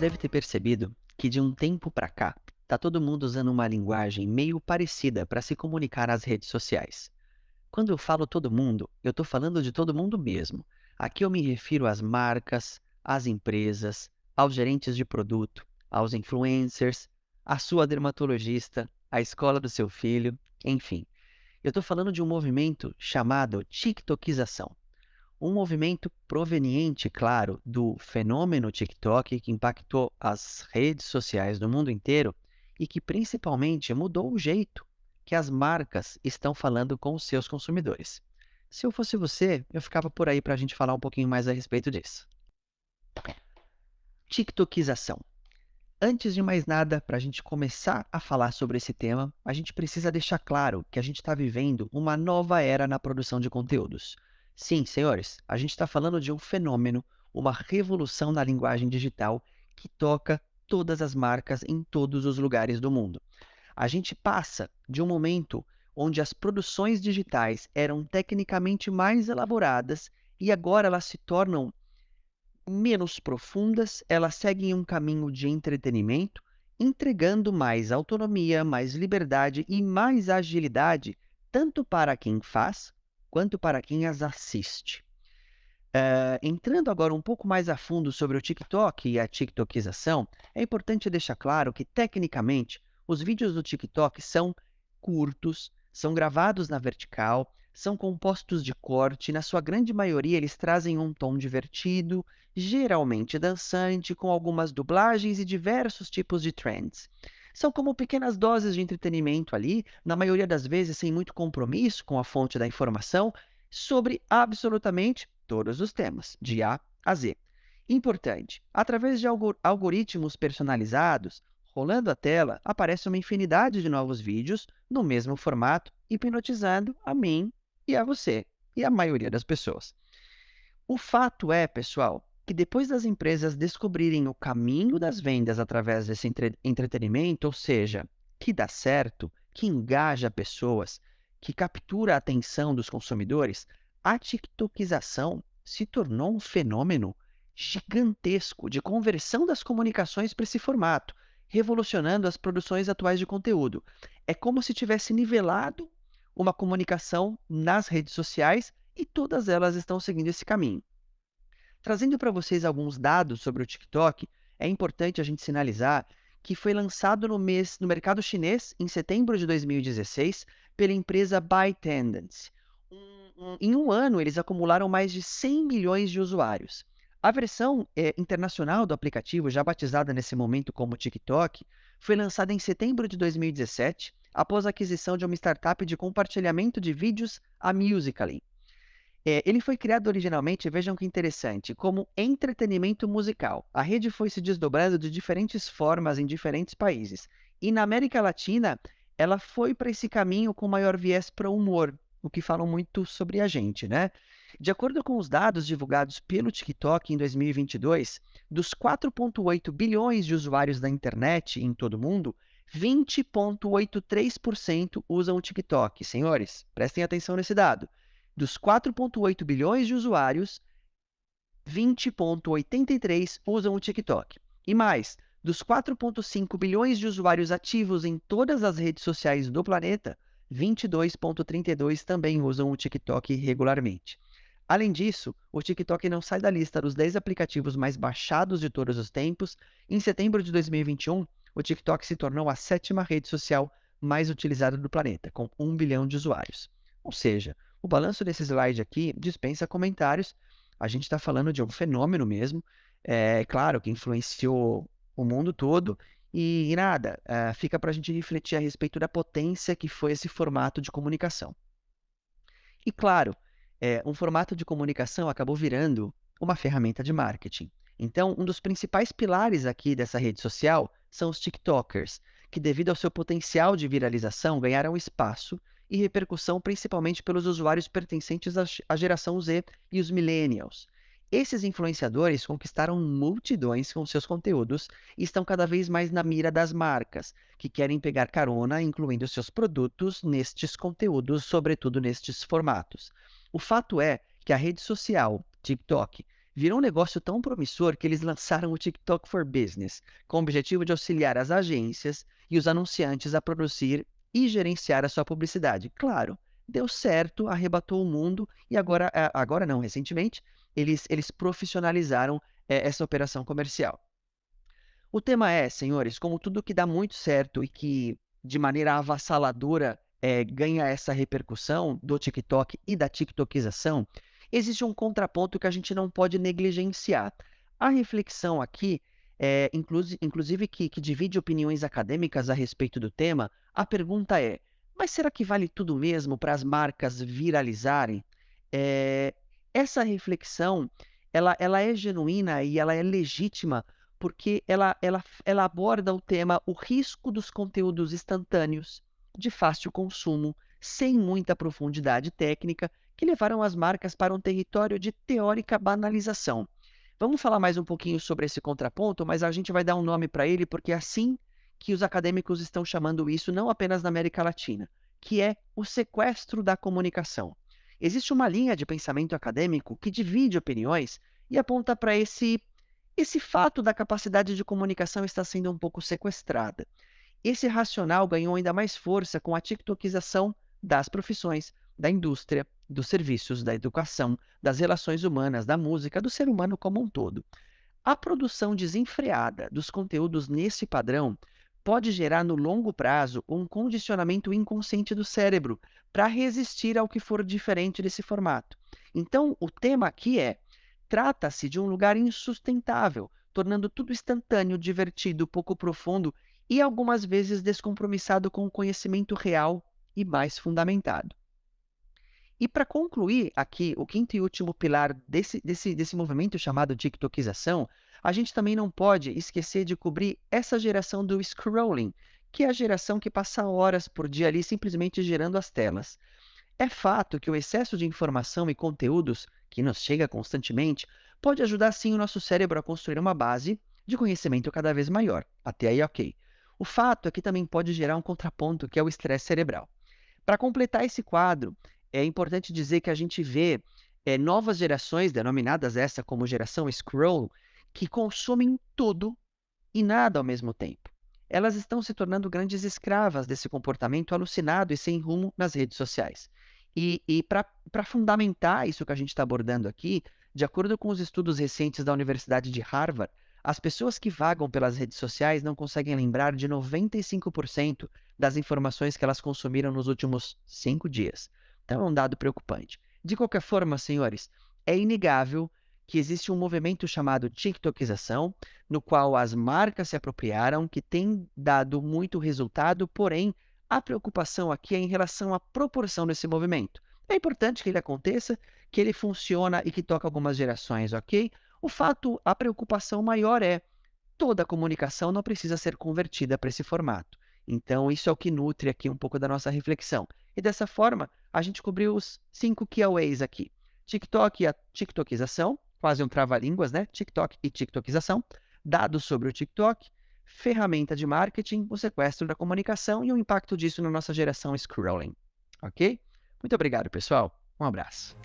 deve ter percebido que de um tempo para cá, tá todo mundo usando uma linguagem meio parecida para se comunicar nas redes sociais. Quando eu falo todo mundo, eu estou falando de todo mundo mesmo. Aqui eu me refiro às marcas, às empresas, aos gerentes de produto, aos influencers, à sua dermatologista, à escola do seu filho, enfim. Eu estou falando de um movimento chamado TikTokização. Um movimento proveniente, claro, do fenômeno TikTok que impactou as redes sociais do mundo inteiro e que principalmente mudou o jeito que as marcas estão falando com os seus consumidores. Se eu fosse você, eu ficava por aí para a gente falar um pouquinho mais a respeito disso. TikTokização. Antes de mais nada, para a gente começar a falar sobre esse tema, a gente precisa deixar claro que a gente está vivendo uma nova era na produção de conteúdos. Sim, senhores, a gente está falando de um fenômeno, uma revolução na linguagem digital que toca todas as marcas em todos os lugares do mundo. A gente passa de um momento onde as produções digitais eram tecnicamente mais elaboradas e agora elas se tornam menos profundas, elas seguem um caminho de entretenimento, entregando mais autonomia, mais liberdade e mais agilidade, tanto para quem faz, quanto para quem as assiste. Entrando agora um pouco mais a fundo sobre o TikTok e a TikTokização, é importante deixar claro que, tecnicamente, os vídeos do TikTok são curtos, são gravados na vertical, são compostos de corte, na sua grande maioria eles trazem um tom divertido, geralmente dançante, com algumas dublagens e diversos tipos de trends. São como pequenas doses de entretenimento ali, na maioria das vezes sem muito compromisso com a fonte da informação, sobre absolutamente todos os temas, de A a Z. Importante, através de algoritmos personalizados, rolando a tela, aparece uma infinidade de novos vídeos no mesmo formato, hipnotizando a mim e a você, e a maioria das pessoas. O fato é, pessoal, que depois das empresas descobrirem o caminho das vendas através desse entretenimento, ou seja, que dá certo, que engaja pessoas, que captura a atenção dos consumidores, a TikTokização se tornou um fenômeno gigantesco de conversão das comunicações para esse formato, revolucionando as produções atuais de conteúdo. É como se tivesse nivelado uma comunicação nas redes sociais e todas elas estão seguindo esse caminho. Trazendo para vocês alguns dados sobre o TikTok, é importante a gente sinalizar que foi lançado no mercado chinês em setembro de 2016 pela empresa ByteDance. Em um ano, eles acumularam mais de 100 milhões de usuários. A versão internacional do aplicativo, já batizada nesse momento como TikTok, foi lançada em setembro de 2017, após a aquisição de uma startup de compartilhamento de vídeos, a Musical.ly. Ele foi criado originalmente, vejam que interessante, como entretenimento musical. A rede foi se desdobrando de diferentes formas em diferentes países. E na América Latina, ela foi para esse caminho com maior viés para o humor, o que falam muito sobre a gente, né? De acordo com os dados divulgados pelo TikTok em 2022, dos 4,8 bilhões de usuários da internet em todo o mundo, 20,83% usam o TikTok. Senhores, prestem atenção nesse dado. Dos 4,8 bilhões de usuários, 20,83 usam o TikTok. E mais, dos 4,5 bilhões de usuários ativos em todas as redes sociais do planeta, 22,32 também usam o TikTok regularmente. Além disso, o TikTok não sai da lista dos 10 aplicativos mais baixados de todos os tempos. Em setembro de 2021, o TikTok se tornou a 7ª rede social mais utilizada do planeta, com 1 bilhão de usuários. Ou seja, o balanço desse slide aqui dispensa comentários. A gente está falando de um fenômeno mesmo, claro, que influenciou o mundo todo. E nada, fica para a gente refletir a respeito da potência que foi esse formato de comunicação. E claro, um formato de comunicação acabou virando uma ferramenta de marketing. Então, um dos principais pilares aqui dessa rede social são os TikTokers, que devido ao seu potencial de viralização ganharam espaço e repercussão principalmente pelos usuários pertencentes à geração Z e os millennials. Esses influenciadores conquistaram multidões com seus conteúdos e estão cada vez mais na mira das marcas, que querem pegar carona, incluindo seus produtos, nestes conteúdos, sobretudo nestes formatos. O fato é que a rede social TikTok virou um negócio tão promissor que eles lançaram o TikTok for Business, com o objetivo de auxiliar as agências e os anunciantes a produzir e gerenciar a sua publicidade. Claro, deu certo, arrebatou o mundo e agora não, recentemente, eles profissionalizaram essa operação comercial. O tema é, senhores, como tudo que dá muito certo e que de maneira avassaladora ganha essa repercussão do TikTok e da TikTokização, existe um contraponto que a gente não pode negligenciar. A reflexão aqui, inclusive que divide opiniões acadêmicas a respeito do tema, a pergunta é: mas será que vale tudo mesmo para as marcas viralizarem? Eh, Essa reflexão, ela é genuína e ela é legítima porque ela aborda o tema o risco dos conteúdos instantâneos, de fácil consumo, sem muita profundidade técnica, que levaram as marcas para um território de teórica banalização. Vamos falar mais um pouquinho sobre esse contraponto, mas a gente vai dar um nome para ele porque é assim que os acadêmicos estão chamando isso, não apenas na América Latina, que é o sequestro da comunicação. Existe uma linha de pensamento acadêmico que divide opiniões e aponta para esse fato da capacidade de comunicação estar sendo um pouco sequestrada. Esse racional ganhou ainda mais força com a tiktokização das profissões, da indústria, dos serviços, da educação, das relações humanas, da música, do ser humano como um todo. A produção desenfreada dos conteúdos nesse padrão pode gerar no longo prazo um condicionamento inconsciente do cérebro para resistir ao que for diferente desse formato. Então, o tema aqui é: trata-se de um lugar insustentável, tornando tudo instantâneo, divertido, pouco profundo e algumas vezes descompromissado com o conhecimento real e mais fundamentado. E para concluir aqui, o quinto e último pilar desse movimento chamado TikTokização, a gente também não pode esquecer de cobrir essa geração do scrolling, que é a geração que passa horas por dia ali simplesmente gerando as telas. É fato que o excesso de informação e conteúdos que nos chega constantemente pode ajudar sim o nosso cérebro a construir uma base de conhecimento cada vez maior. Até aí, ok. O fato é que também pode gerar um contraponto, que é o estresse cerebral. Para completar esse quadro, é importante dizer que a gente vê novas gerações, denominadas essa como geração scroll, que consomem tudo e nada ao mesmo tempo. Elas estão se tornando grandes escravas desse comportamento alucinado e sem rumo nas redes sociais. E para fundamentar isso que a gente está abordando aqui, de acordo com os estudos recentes da Universidade de Harvard, as pessoas que vagam pelas redes sociais não conseguem lembrar de 95% das informações que elas consumiram nos últimos 5 dias. Então é um dado preocupante. De qualquer forma, senhores, é inegável que existe um movimento chamado TikTokização, no qual as marcas se apropriaram, que tem dado muito resultado, porém, a preocupação aqui é em relação à proporção desse movimento. É importante que ele aconteça, que ele funciona e que toca algumas gerações, ok? A preocupação maior é: toda a comunicação não precisa ser convertida para esse formato. Então, isso é o que nutre aqui um pouco da nossa reflexão. E dessa forma, a gente cobriu os 5 keyways aqui. TikTok e a TikTokização, quase um trava-línguas, né? TikTok e TikTokização. Dados sobre o TikTok, ferramenta de marketing, o sequestro da comunicação e o impacto disso na nossa geração scrolling. Ok? Muito obrigado, pessoal. Um abraço.